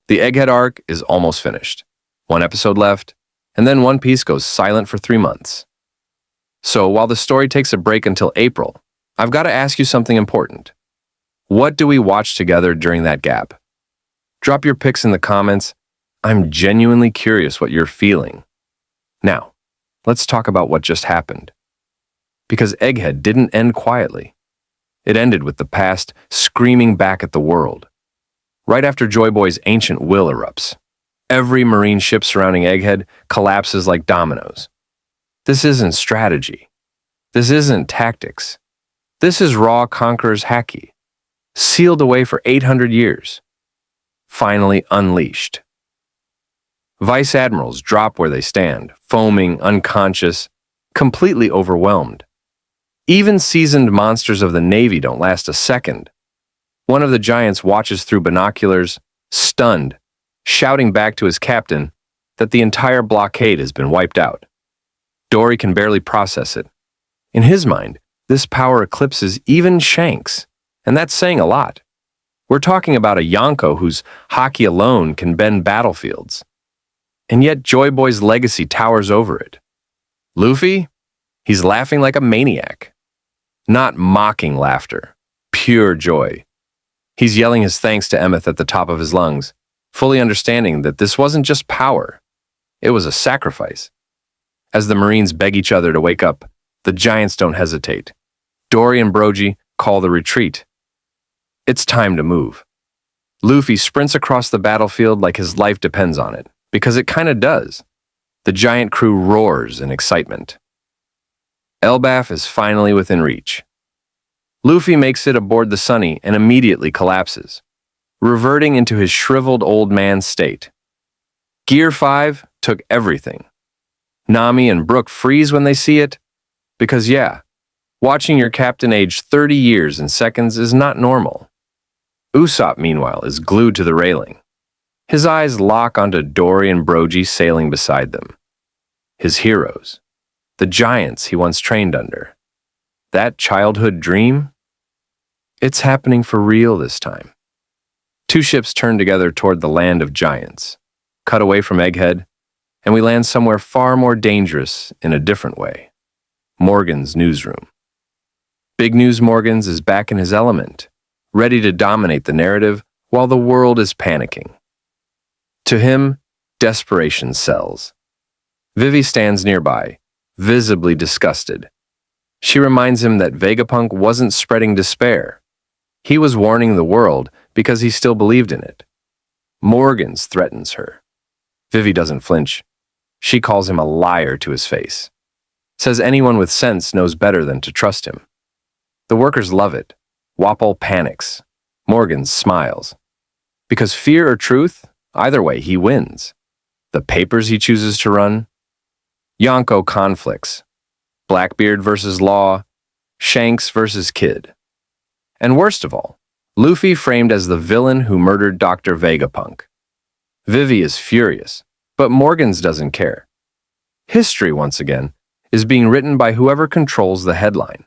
The Egghead arc is almost finished. One episode left, and then One Piece goes silent for 3 months. So while the story takes a break until April, I've got to ask you something important. What do we watch together during that gap? Drop your picks in the comments. I'm genuinely curious what you're feeling. Now, let's talk about what just happened. Because Egghead didn't end quietly. It ended with the past screaming back at the world. Right after Joy Boy's ancient will erupts, every marine ship surrounding Egghead collapses like dominoes. This isn't strategy. This isn't tactics. This is raw conqueror's haki, sealed away for 800 years, finally unleashed. Vice admirals drop where they stand, foaming, unconscious, completely overwhelmed. Even seasoned monsters of the Navy don't last a second. One of the giants watches through binoculars, stunned, shouting back to his captain that the entire blockade has been wiped out. Dory can barely process it. In his mind, this power eclipses even Shanks, and that's saying a lot. We're talking about a Yonko whose haki alone can bend battlefields. And yet Joy Boy's legacy towers over it. Luffy? He's laughing like a maniac. Not mocking laughter, pure joy. He's yelling his thanks to Emmet at the top of his lungs, fully understanding that this wasn't just power, it was a sacrifice. As the Marines beg each other to wake up, the giants don't hesitate. Dory and Brogy call the retreat. It's time to move. Luffy sprints across the battlefield like his life depends on it, because it kinda does. The giant crew roars in excitement. Elbaf is finally within reach. Luffy makes it aboard the Sunny and immediately collapses, reverting into his shriveled old man state. Gear 5 took everything. Nami and Brook freeze when they see it, because yeah, watching your captain age 30 years in seconds is not normal. Usopp, meanwhile, is glued to the railing. His eyes lock onto Dory and Brogy sailing beside them. His heroes, the giants he once trained under. That childhood dream? It's happening for real this time. 2 ships turn together toward the land of giants, cut away from Egghead, and we land somewhere far more dangerous in a different way. Morgan's newsroom. Big News Morgans is back in his element, ready to dominate the narrative while the world is panicking. To him, desperation sells. Vivi stands nearby, visibly disgusted. She reminds him that Vegapunk wasn't spreading despair. He was warning the world because he still believed in it. Morgans threatens her. Vivi doesn't flinch. She calls him a liar to his face. Says anyone with sense knows better than to trust him. The workers love it. Wapol panics. Morgans smiles. Because fear or truth, either way, he wins. The papers he chooses to run. Yonko conflicts. Blackbeard versus Law, Shanks versus Kid. And worst of all, Luffy framed as the villain who murdered Dr. Vegapunk. Vivi is furious, but Morgans doesn't care. History, once again, is being written by whoever controls the headline.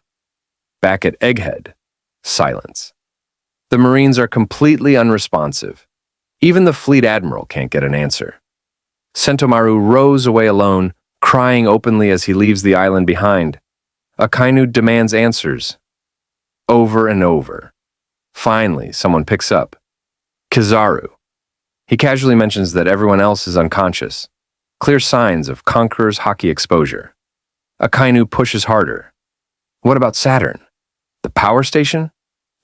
Back at Egghead, silence. The Marines are completely unresponsive. Even the fleet admiral can't get an answer. Sentomaru rows away alone, crying openly as he leaves the island behind. Akainu demands answers. Over and over. Finally, someone picks up. Kizaru. He casually mentions that everyone else is unconscious. Clear signs of Conqueror's haki exposure. Akainu pushes harder. What about Saturn? The power station?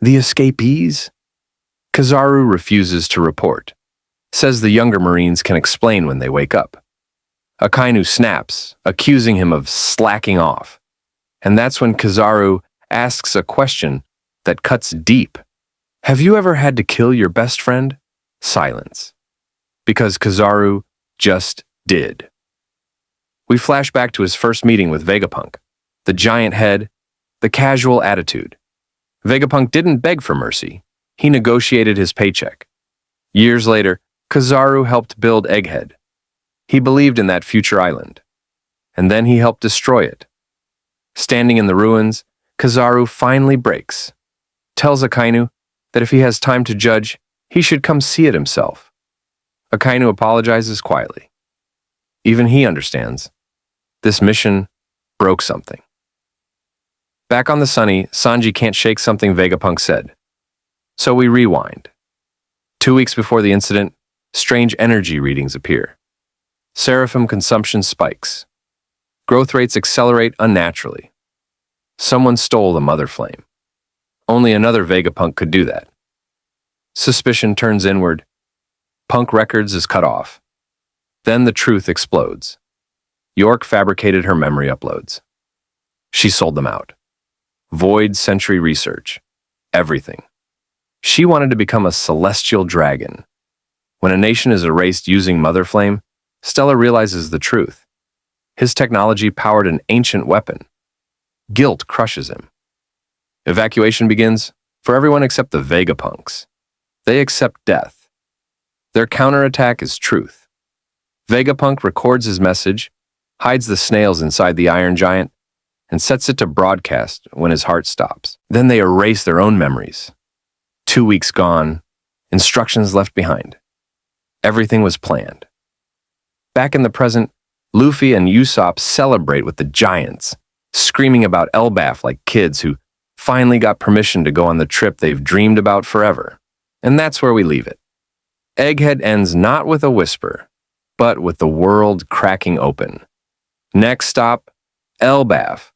The escapees? Kizaru refuses to report. Says the younger Marines can explain when they wake up. Akainu snaps, accusing him of slacking off. And that's when Kizaru asks a question that cuts deep. Have you ever had to kill your best friend? Silence. Because Kizaru just did. We flash back to his first meeting with Vegapunk. The giant head, the casual attitude. Vegapunk didn't beg for mercy. He negotiated his paycheck. Years later, Kizaru helped build Egghead. He believed in that future island. And then he helped destroy it. Standing in the ruins, Kizaru finally breaks. Tells Akainu that if he has time to judge, he should come see it himself. Akainu apologizes quietly. Even he understands. This mission broke something. Back on the Sunny, Sanji can't shake something Vegapunk said. So we rewind. 2 weeks before the incident, strange energy readings appear. Seraphim consumption spikes. Growth rates accelerate unnaturally. Someone stole the Mother Flame. Only another Vegapunk could do that. Suspicion turns inward. Punk Records is cut off. Then the truth explodes. York fabricated her memory uploads. She sold them out. Void Century Research. Everything. She wanted to become a celestial dragon. When a nation is erased using Mother Flame, Stella realizes the truth. His technology powered an ancient weapon. Guilt crushes him. Evacuation begins for everyone except the Vegapunks. They accept death. Their counterattack is truth. Vegapunk records his message, hides the snails inside the Iron Giant, and sets it to broadcast when his heart stops. Then they erase their own memories. 2 weeks gone, instructions left behind. Everything was planned. Back in the present, Luffy and Usopp celebrate with the giants, screaming about Elbaf like kids who finally got permission to go on the trip they've dreamed about forever. And that's where we leave it. Egghead ends not with a whisper, but with the world cracking open. Next stop, Elbaf.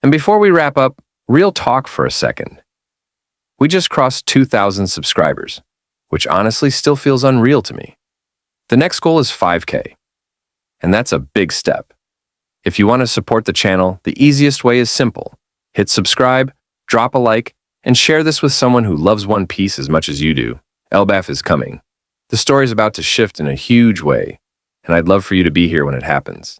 And before we wrap up, real talk for a second. We just crossed 2,000 subscribers, which honestly still feels unreal to me. The next goal is 5K, and that's a big step. If you want to support the channel, the easiest way is simple. Hit subscribe, drop a like, and share this with someone who loves One Piece as much as you do. Elbaf is coming. The story is about to shift in a huge way, and I'd love for you to be here when it happens.